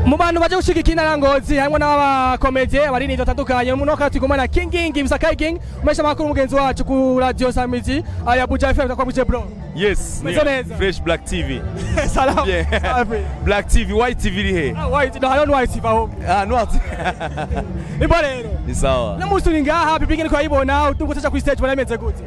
mu bantu baje gushigikira Intanangozi hamwe n'abakomedie bari n'ivyo tandukanye mu noka tugomana Kigingi umesha makuru mugenzi wacu ku radio Sangiza ya Buja FM kwa Buja bro. Yes, Fresh Black TV. Salam. Yeah. Black TV, White TV rihe. White, no, I don't White TV aho. Not. Ibarero. Ni sawa. Na musu ngaha bibigene kwa ibona utungutasha ku stage barameze gute.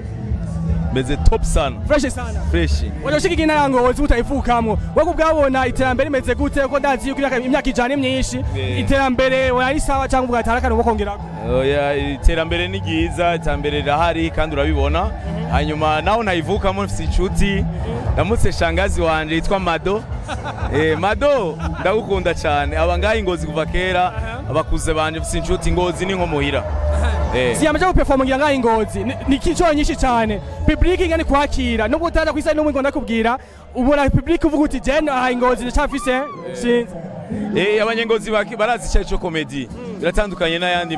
Meze top sana. Fresh sana. Fresh. Wale ushigikira Intanangozi utayifukamwo. Wako bwabona iterambere imeze gute ko ndazi yuko imyaka ijana myinshi. Iterambere wari sawa cyangwa ugataraka no kongerako. Oya, iterambere ni giza, iterambere rahari kandi urabibona. Hanyuma naho nayivukamo mfite inshuti ndamutse shangazi wanje yitwa Mado. Mado ndagukunda cyane. Abangaye Ngozi kuva kera abakuze banje mfite inshuti Ngozi ni nko muhira. Siyamaje guperforminga ngaho Ngozi ni kico nyinshi cyane. Public ingane kwakira no gutaza kwisa no ngo ndakubwira ubona public uvuga uti je aha Ngozi ndacafise sinzi. Abanyengozi barazi cyaco comedy. Biratandukanye n'ayandi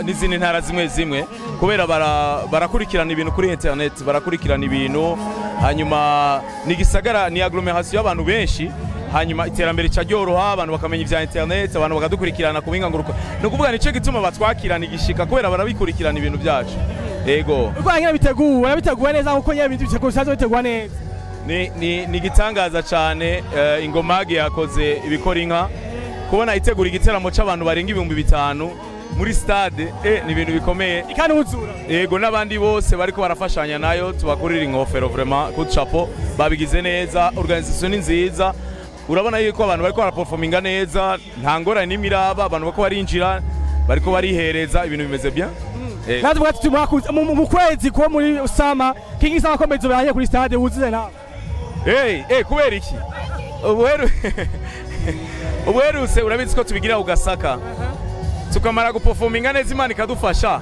n'izindi ntara zimwe kubera barakurikirana ibintu kuri internet, barakurikirana ibintu hanyuma nigisagara ni agglomeration y'abantu benshi hanyuma iterambere cyajyoroha abantu bakamenya ivya internet abantu bakadukurikirana kubinga nguruko no kuvuga nice gituma batwakirana igishika kubera barabikurikirana ibintu byacu yego uko ngene biteguwe neza uko nyene biteguwe sazo biteguwe neza ni gitangaza cyane ingomage yakoze ibikora inka kubona itegura igiteramo cy'abantu barenga 5,000 muri STADE ni ibintu bikomeye ikanuzura yego n'abandi bose bariko barafashanya nayo tubakurira ingofero vraiment ku chapeau babigize neza organisation nziza urabona yuko abantu bariko baraperforminga neza nta ngora n'imiraba abantu bako barinjira bariko barihereza ibintu bimeze bien nazo bwati mu kwezi ko muri Summer Kigingi Summer Commedy baraye kuri STADE wuzize nawe kubera iki ubuheruse urabizi ko tubigira ugasaka tukamara guperforminga neza Imana ikadufasha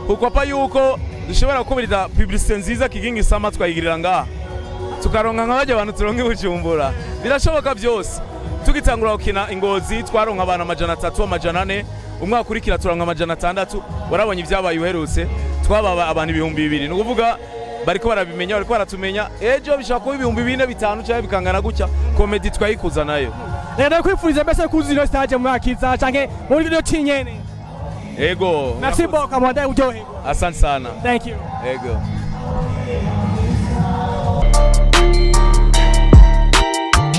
kuko apa yuko dushobora gukubiriza publicité nziza Kigingi Summer twayigirira ngaha tukaronka nk'abaje abantu turonke Bujumbura birashoboka byose tugitangura gukina Ingozi twaronka abantu 300 400 umwaka kurikira turonka 600 warabonye ibyabaye uherutse twababa abantu 2,000 no kuvuga bariko barabimenya bariko baratumenya ejo bishaka kuba 4,000 5 cyangwa bikangana gutya comedy twayikuza nayo rero kwifuriza mbese kuzino stage mu akiza canke muri video tinyene ego merci beaucoup kamanda uryohe asante sana thank you ego